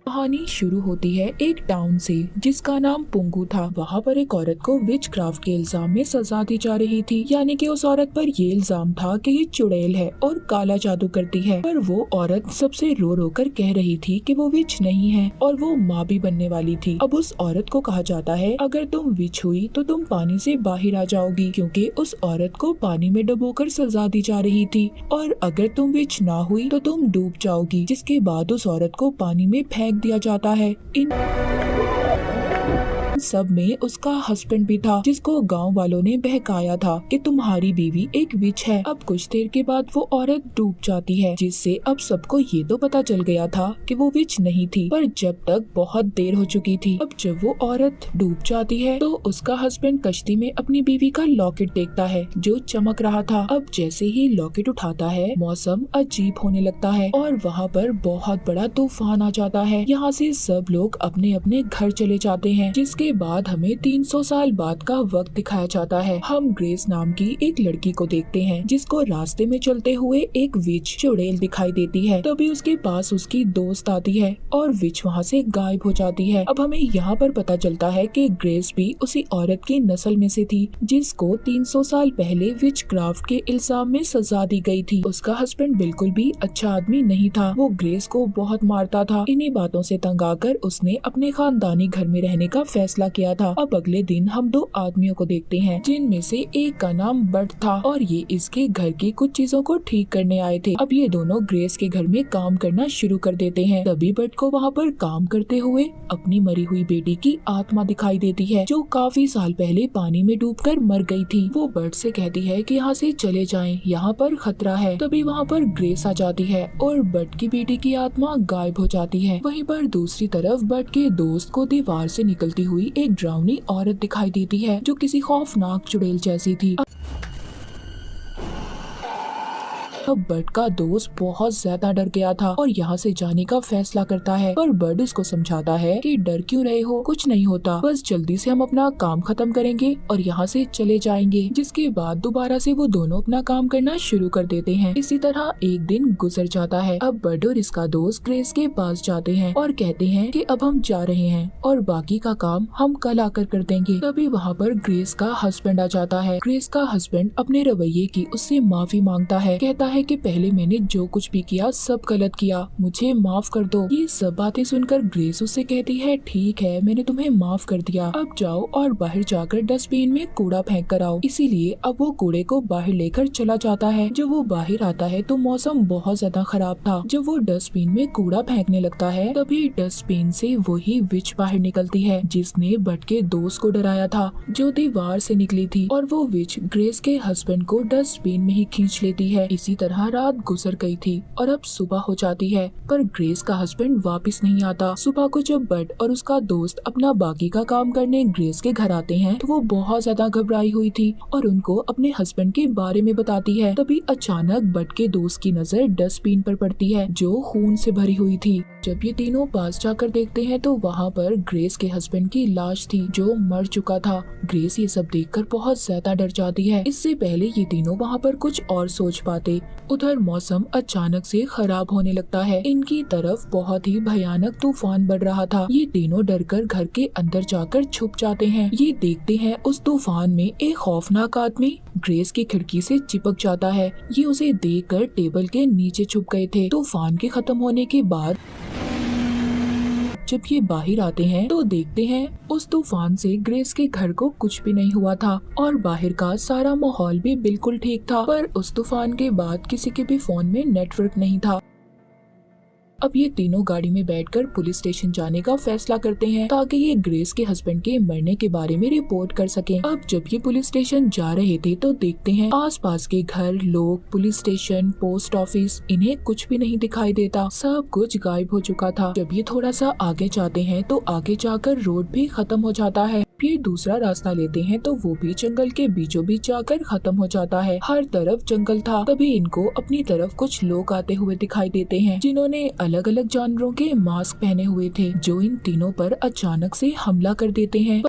कहानी शुरू होती है एक टाउन से जिसका नाम पुंगू था। वहाँ पर एक औरत को विच क्राफ्ट के इल्जाम में सजा दी जा रही थी, यानी कि उस औरत पर ये इल्जाम था कि ये चुड़ैल है और काला जादू करती है। पर वो औरत सबसे रो रो कर कह रही थी कि वो विच नहीं है और वो माँ भी बनने वाली थी। अब उस औरत को कहा जाता है अगर तुम विच हुई तो तुम पानी से बाहर आ जाओगी, क्योंकि उस औरत को पानी में डुबोकर सजा दी जा रही थी, और अगर तुम विच ना हुई तो तुम डूब जाओगी। जिसके बाद उस औरत को पानी में फेंक दिया जाता है। इन सब में उसका हस्बैंड भी था, जिसको गांव वालों ने बहकाया था कि तुम्हारी बीवी एक विच है। अब कुछ देर के बाद वो औरत डूब जाती है, जिससे अब सबको ये तो पता चल गया था कि वो विच नहीं थी, पर जब तक बहुत देर हो चुकी थी। अब जब वो औरत डूब जाती है तो उसका हस्बैंड कश्ती में अपनी बीवी का लॉकेट देखता है जो चमक रहा था। अब जैसे ही लॉकेट उठाता है मौसम अजीब होने लगता है और वहाँ पर बहुत बड़ा तूफान आ जाता है। यहाँ से सब लोग अपने अपने घर चले जाते हैं। जिसके बाद हमें 300 साल बाद का वक्त दिखाया जाता है। हम ग्रेस नाम की एक लड़की को देखते हैं जिसको रास्ते में चलते हुए एक विच चुड़ैल दिखाई देती है। तभी उसके पास उसकी दोस्त आती है और विच वहाँ से गायब हो जाती है। अब हमें यहाँ पर पता चलता है कि ग्रेस भी उसी औरत की नस्ल में से थी जिसको 300 साल पहले विच क्राफ्ट के इल्जाम में सजा दी गई थी। उसका हस्बैंड बिल्कुल भी अच्छा आदमी नहीं था, वो ग्रेस को बहुत मारता था। इन्हीं बातों से तंग आकर उसने अपने खानदानी घर में रहने का फैसला किया था। अब अगले दिन हम दो आदमियों को देखते हैं जिनमें से एक का नाम बट था और ये इसके घर की कुछ चीजों को ठीक करने आए थे। अब ये दोनों ग्रेस के घर में काम करना शुरू कर देते हैं। तभी बट को वहाँ पर काम करते हुए अपनी मरी हुई बेटी की आत्मा दिखाई देती है जो काफी साल पहले पानी में डूबकर मर गई थी। वो बट से कहती है कि यहाँ से चले जाएं, यहाँ पर खतरा है। तभी वहाँ पर ग्रेस आ जाती है और बट की बेटी की आत्मा गायब हो जाती है। वहीं पर दूसरी तरफ बट के दोस्त को दीवार से निकलती हुई एक डरावनी औरत दिखाई देती है जो किसी खौफनाक चुड़ैल जैसी थी। अब बट का दोस्त बहुत ज्यादा डर गया था और यहाँ से जाने का फैसला करता है, पर बट उसको समझाता है कि डर क्यों रहे हो, कुछ नहीं होता, बस जल्दी से हम अपना काम खत्म करेंगे और यहाँ से चले जाएंगे। जिसके बाद दोबारा से वो दोनों अपना काम करना शुरू कर देते हैं। इसी तरह एक दिन गुजर जाता है। अब बट और इसका दोस्त ग्रेस के पास जाते हैं और कहते हैं कि अब हम जा रहे हैं और बाकी का काम हम कल आकर कर देंगे। तभी वहाँ पर ग्रेस का हस्बैंड आ जाता है। ग्रेस का हस्बैंड अपने रवैये की उससे माफी मांगता है, कहता है कि पहले मैंने जो कुछ भी किया सब गलत किया, मुझे माफ कर दो। ये सब बातें सुनकर ग्रेस उससे कहती है ठीक है, मैंने तुम्हें माफ कर दिया, अब जाओ और बाहर जाकर डस्टबिन में कूड़ा फेंक कर आओ। इसीलिए अब वो कूड़े को बाहर लेकर चला जाता है। जब वो बाहर आता है तो मौसम बहुत ज्यादा खराब था। जब वो डस्टबिन में कूड़ा फेंकने लगता है तभी डस्टबिन से वही विच बाहर निकलती है जिसने बट के दोस्त को डराया था, जो दीवार से निकली थी, और वो विच ग्रेस के हस्बैंड को डस्टबिन में ही खींच लेती है। इसी तरह रात गुजर गई थी और अब सुबह हो जाती है, पर ग्रेस का हस्बैंड वापस नहीं आता। सुबह को जब बट और उसका दोस्त अपना बाकी का काम करने ग्रेस के घर आते हैं तो वो बहुत ज्यादा घबराई हुई थी और उनको अपने हस्बैंड के बारे में बताती है। तभी अचानक बट के दोस्त की नजर डस्टबिन पर पड़ती है जो खून से भरी हुई थी। जब ये तीनों पास जाकर देखते हैं तो वहाँ पर ग्रेस के हस्बैंड की लाश थी जो मर चुका था। ग्रेस ये सब देखकर बहुत ज्यादा डर जाती है। इससे पहले ये तीनों वहाँ पर कुछ और सोच पाते, उधर मौसम अचानक से खराब होने लगता है। इनकी तरफ बहुत ही भयानक तूफान बढ़ रहा था। ये तीनों डरकर घर के अंदर जाकर छुप जाते हैं। ये देखते हैं उस तूफान में एक खौफनाक आदमी ग्रेस की खिड़की से चिपक जाता है। ये उसे देखकर टेबल के नीचे छुप गए थे। तूफान के खत्म होने के बाद जब ये बाहर आते हैं तो देखते हैं उस तूफान से ग्रेस के घर को कुछ भी नहीं हुआ था और बाहर का सारा माहौल भी बिल्कुल ठीक था। पर उस तूफान के बाद किसी के भी फोन में नेटवर्क नहीं था। अब ये तीनों गाड़ी में बैठकर पुलिस स्टेशन जाने का फैसला करते हैं ताकि ये ग्रेस के हस्बैंड के मरने के बारे में रिपोर्ट कर सकें। अब जब ये पुलिस स्टेशन जा रहे थे तो देखते हैं आसपास के घर, लोग, पुलिस स्टेशन, पोस्ट ऑफिस, इन्हें कुछ भी नहीं दिखाई देता। सब कुछ गायब हो चुका था। जब ये थोड़ा सा आगे जाते हैं तो आगे जाकर रोड भी खत्म हो जाता है। फिर दूसरा रास्ता लेते हैं तो वो भी जंगल के बीचों बीच जाकर खत्म हो जाता है। हर तरफ जंगल था। तभी इनको अपनी तरफ कुछ लोग आते हुए दिखाई देते हैं जिन्होंने अलग अलग जानवरों के मास्क पहने हुए थे, जो इन तीनों पर अचानक से हमला कर देते हैं।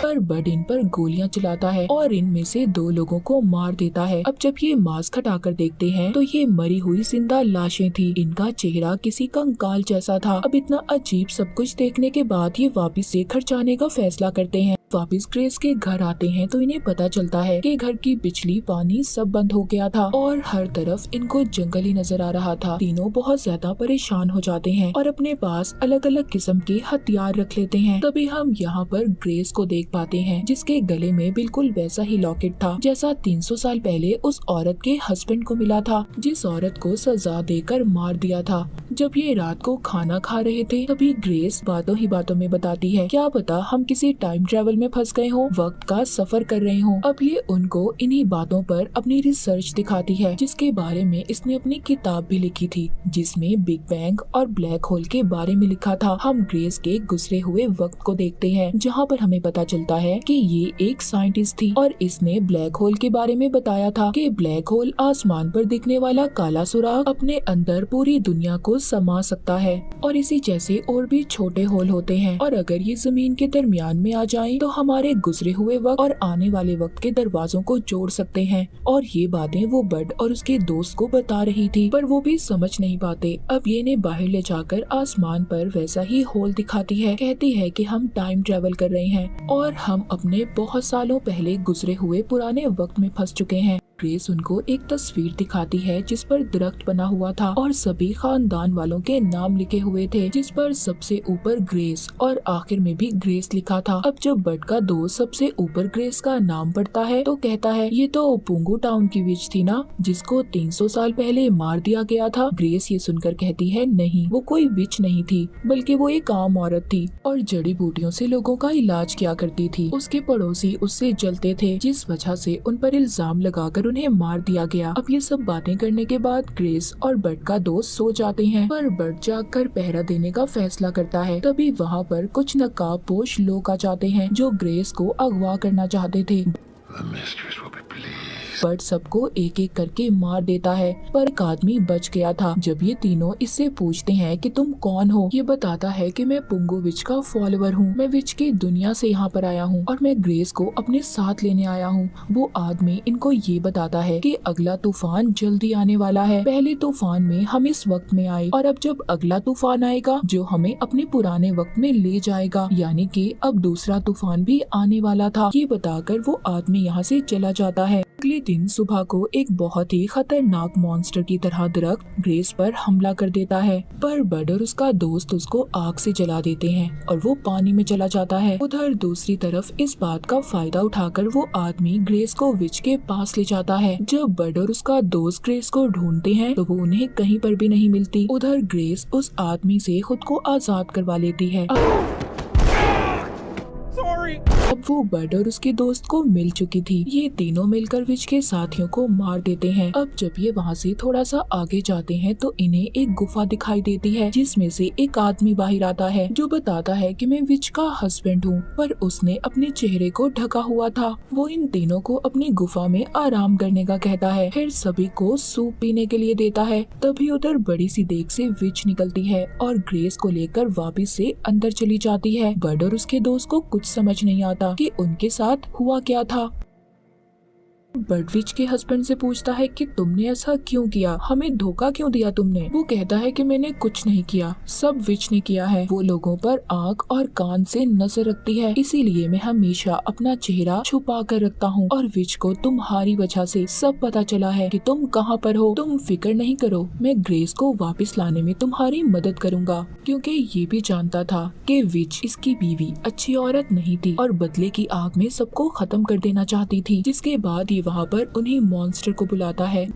पर पर बड इन पर गोलियां चलाता है और इनमें से 2 लोगों को मार देता है। अब जब ये मास्क हटाकर देखते हैं तो ये मरी हुई जिंदा लाशें थी। इनका चेहरा किसी कंकाल जैसा था। अब इतना अजीब सब कुछ देखने के बाद ये वापिस से घर जाने का फैसला करते हैं। वापिस ग्रेस के घर आते हैं तो इन्हें पता चलता है कि घर की बिजली पानी सब बंद हो गया था और हर तरफ इनको जंगल ही नजर आ रहा था। तीनों बहुत ज्यादा परेशान हो जाते हैं और अपने पास अलग अलग किस्म के हथियार रख लेते हैं। तभी हम यहाँ पर ग्रेस को देख पाते हैं जिसके गले में बिल्कुल वैसा ही लॉकेट था जैसा 300 साल पहले उस औरत के हस्बैंड को मिला था, जिस औरत को सजा देकर मार दिया था। जब ये रात को खाना खा रहे थे तभी ग्रेस बातों ही बातों में बताती है, क्या पता हम किसी टाइम ट्रेवल में फंस गए हों, वक्त का सफर कर रहे हों। अब ये उनको इन्हीं बातों पर अपनी रिसर्च दिखाती है जिसके बारे में इसने अपनी किताब भी लिखी थी, जिसमें बिग बैंग और ब्लैक होल के बारे में लिखा था। हम ग्रेस के गुजरे हुए वक्त को देखते हैं जहाँ पर हमें पता चलता है कि ये एक साइंटिस्ट थी और इसने ब्लैक होल के बारे में बताया था कि ब्लैक होल आसमान पर दिखने वाला काला सुराग अपने अंदर पूरी दुनिया को समा सकता है और इसी जैसे और भी छोटे होल होते हैं और अगर ये जमीन के दरमियान में आ जाएं तो हमारे गुजरे हुए वक्त और आने वाले वक्त के दरवाजों को जोड़ सकते हैं। और ये बातें वो बड और उसके दोस्त को बता रही थी पर वो भी समझ नहीं पाते। अब ये इन्हें बाहर ले जाकर आसमान पर वैसा ही होल दिखाती है। कहती है कि हम टाइम ट्रेवल कर रहे हैं और हम अपने बहुत सालों पहले गुजरे हुए पुराने वक्त में फंस चुके हैं। ग्रेस उनको एक तस्वीर दिखाती है जिस पर दरख्त बना हुआ था और सभी खानदान वालों के नाम लिखे हुए थे, जिस पर सबसे ऊपर ग्रेस और आखिर में भी ग्रेस लिखा था। अब जब बड का दोस्त सबसे ऊपर ग्रेस का नाम पढ़ता है तो कहता है, ये तो पुंगू टाउन की विच थी ना, जिसको 300 साल पहले मार दिया गया था। ग्रेस ये सुनकर कहती है, नहीं, वो कोई विच नहीं थी, बल्कि वो एक आम औरत थी और जड़ी बूटियों से लोगों का इलाज किया करती थी। उसके पड़ोसी उससे जलते थे, जिस वजह से उन पर इल्जाम लगाकर उन्हें मार दिया गया। अब ये सब बातें करने के बाद ग्रेस और बड का दोस्त सो जाते हैं, पर बड जागकर पहरा देने का फैसला करता है। तभी वहाँ पर कुछ नकाबपोश लोग आ जाते हैं जो ग्रेस को अगवा करना चाहते थे। बड सबको एक एक करके मार देता है पर एक आदमी बच गया था। जब ये तीनों इससे पूछते हैं कि तुम कौन हो, ये बताता है कि मैं पुंगू विच का फॉलोवर हूँ, मैं विच की दुनिया से यहाँ पर आया हूँ और मैं ग्रेस को अपने साथ लेने आया हूँ। वो आदमी इनको ये बताता है कि अगला तूफान जल्दी आने वाला है। पहले तूफान में हम इस वक्त में आए और अब जब अगला तूफान आएगा जो हमें अपने पुराने वक्त में ले जाएगा, यानी कि अब दूसरा तूफान भी आने वाला था। ये बताकर वो आदमी यहाँ से चला जाता है। अगले दिन सुबह को एक बहुत ही खतरनाक मॉन्स्टर की तरह दरख्त ग्रेस पर हमला कर देता है, पर बड और उसका दोस्त उसको आग से जला देते हैं और वो पानी में चला जाता है। उधर दूसरी तरफ इस बात का फायदा उठाकर वो आदमी ग्रेस को विच के पास ले जाता है। जब बड और उसका दोस्त ग्रेस को ढूंढते हैं तो वो उन्हें कहीं पर भी नहीं मिलती। उधर ग्रेस उस आदमी से खुद को आजाद करवा लेती है। अब वो बड और उसके दोस्त को मिल चुकी थी। ये तीनों मिलकर विच के साथियों को मार देते हैं। अब जब ये वहाँ से थोड़ा सा आगे जाते हैं तो इन्हें एक गुफा दिखाई देती है जिसमें से एक आदमी बाहर आता है जो बताता है कि मैं विच का हस्बैंड हूँ, पर उसने अपने चेहरे को ढका हुआ था। वो इन तीनों को अपनी गुफा में आराम करने का कहता है, फिर सभी को सूप पीने के लिए देता है। तभी उधर बड़ी सी देग से विच निकलती है और ग्रेस को लेकर वापिस से अंदर चली जाती है। बड और उसके दोस्त को कुछ समझ नहीं आता कि उनके साथ हुआ क्या था। बड विच के हस्बैंड से पूछता है कि तुमने ऐसा क्यों किया, हमें धोखा क्यों दिया तुमने। वो कहता है कि मैंने कुछ नहीं किया, सब विच ने किया है। वो लोगों पर आंख और कान से नजर रखती है, इसीलिए मैं हमेशा अपना चेहरा छुपा कर रखता हूँ और विच को तुम्हारी वजह से सब पता चला है कि तुम कहाँ पर हो। तुम फिक्र नहीं करो, मैं ग्रेस को वापस लाने में तुम्हारी मदद करूँगा, क्योंकि ये भी जानता था कि विच इसकी बीवी अच्छी औरत नहीं थी और बदले की आग में सबको खत्म कर देना चाहती थी। जिसके बाद ये वहाँ पर उन्हीं मॉन्स्टर को बुलाता है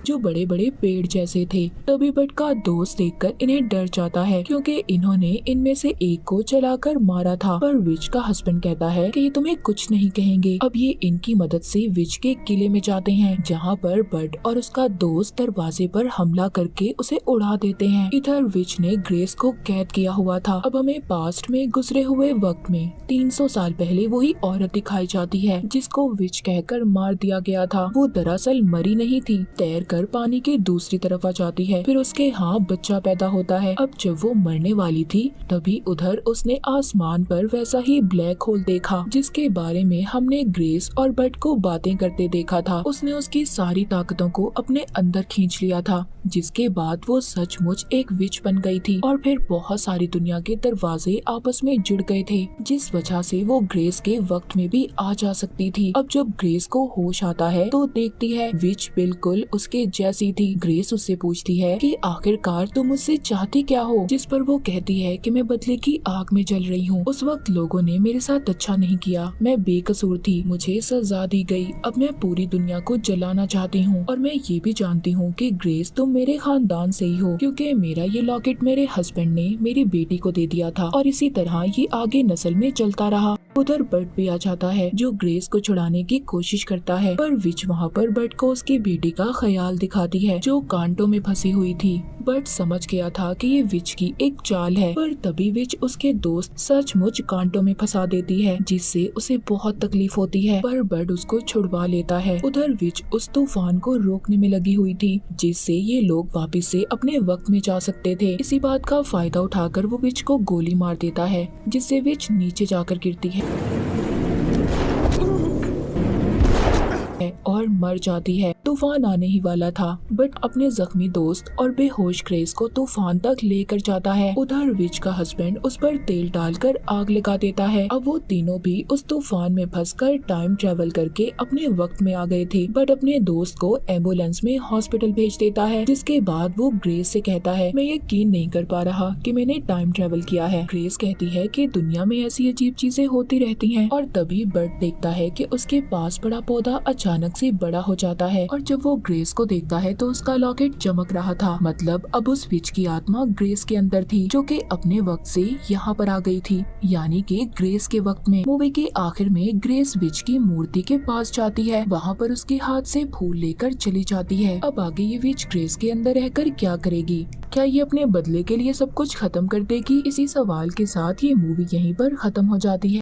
जो बड़े बड़े पेड़ जैसे थे। तभी बड का दोस्त देखकर इन्हें डर जाता है क्योंकि इन्होंने इनमें से एक को चलाकर मारा था। पर विच का हस्बैंड कहता है कि ये तुम्हें कुछ नहीं कहेंगे। अब ये इनकी मदद से विच के किले में जाते हैं जहाँ पर बड और उसका दोस्त दरवाजे पर हमला करके उसे उड़ा देते हैं। इधर विच ने ग्रेस को कैद किया हुआ था। अब हमें पास्ट में गुजरे हुए वक्त में 300 साल पहले वही औरत दिखाई जाती है जिसको विच कहकर मार दिया गया था। वो दरअसल मरी नहीं थी, तैर कर पानी के दूसरी तरफ आ जाती है। फिर उसके यहाँ बच्चा पैदा होता है। अब जब वो मरने वाली थी तभी उधर उसने आसमान पर वैसा ही ब्लैक होल देखा जिसके बारे में हमने ग्रेस और बट को बातें करते देखा था। उसने उसकी सारी ताकतों को अपने अंदर खींच लिया था, जिसके बाद वो सचमुच एक विच बन गई थी और फिर बहुत सारी दुनिया के दरवाजे आपस में जुड़ गए थे, जिस वजह से वो ग्रेस के वक्त में भी आ जा सकती थी। अब जब ग्रेस को होश आता है तो देखती है विच बिल्कुल उसके जैसी थी। ग्रेस उससे पूछती है कि आखिरकार तुम मुझसे चाहती क्या हो, जिस पर वो कहती है कि मैं बदले की आग में जल रही हूँ। उस वक्त लोगों ने मेरे साथ अच्छा नहीं किया, मैं बेकसूर थी, मुझे सजा दी गई। अब मैं पूरी दुनिया को जलाना चाहती हूँ और मैं ये भी जानती हूँ कि ग्रेस तुम मेरे खानदान से ही हो, क्योंकि मेरा ये लॉकेट मेरे हस्बैंड ने मेरी बेटी को दे दिया था और इसी तरह ये आगे नस्ल में चलता रहा। उधर बट भी आ जाता है जो ग्रेस को छुड़ाने की कोशिश करता है, पर विच वहाँ पर बट को उसकी बेटी का ख्याल दिखाती है जो कांटों में फंसी हुई थी। बट समझ गया था कि ये विच की एक चाल है, पर तभी विच उसके दोस्त सचमुच कांटों में फंसा देती है, जिससे उसे बहुत तकलीफ होती है, पर बट उसको छुड़वा लेता है। उधर विच उस तूफान को रोकने में लगी हुई थी, जिससे ये लोग वापस से अपने वक्त में जा सकते थे। इसी बात का फायदा उठाकर वो विच को गोली मार देता है, जिससे विच नीचे जाकर गिरती है और मर जाती है। तूफान आने ही वाला था, बट अपने जख्मी दोस्त और बेहोश ग्रेस को तूफान तक लेकर जाता है। उधर विच का हस्बैंड उस पर तेल डालकर आग लगा देता है। अब वो तीनों भी उस तूफान में फंसकर टाइम ट्रेवल करके अपने वक्त में आ गए थे, बट अपने दोस्त को एम्बुलेंस में हॉस्पिटल भेज देता है। जिसके बाद वो ग्रेस से कहता है, मैं यकीन नहीं कर पा रहा कि मैंने टाइम ट्रेवल किया है। ग्रेस कहती है कि दुनिया में ऐसी अजीब चीजें होती रहती हैं, और तभी बट देखता है कि उसके पास बड़ा पौधा अचानक से बड़ा हो जाता है, और जब वो ग्रेस को देखता है तो उसका लॉकेट चमक रहा था। मतलब अब उस विच की आत्मा ग्रेस के अंदर थी, जो कि अपने वक्त से यहाँ पर आ गई थी, यानी कि ग्रेस के वक्त में। मूवी के आखिर में ग्रेस विच की मूर्ति के पास जाती है, वहाँ पर उसके हाथ से फूल लेकर चली जाती है। अब आगे ये विच ग्रेस के अंदर रहकर क्या करेगी? क्या ये अपने बदले के लिए सब कुछ खत्म कर देगी? इसी सवाल के साथ ये मूवी यहीं पर खत्म हो जाती है।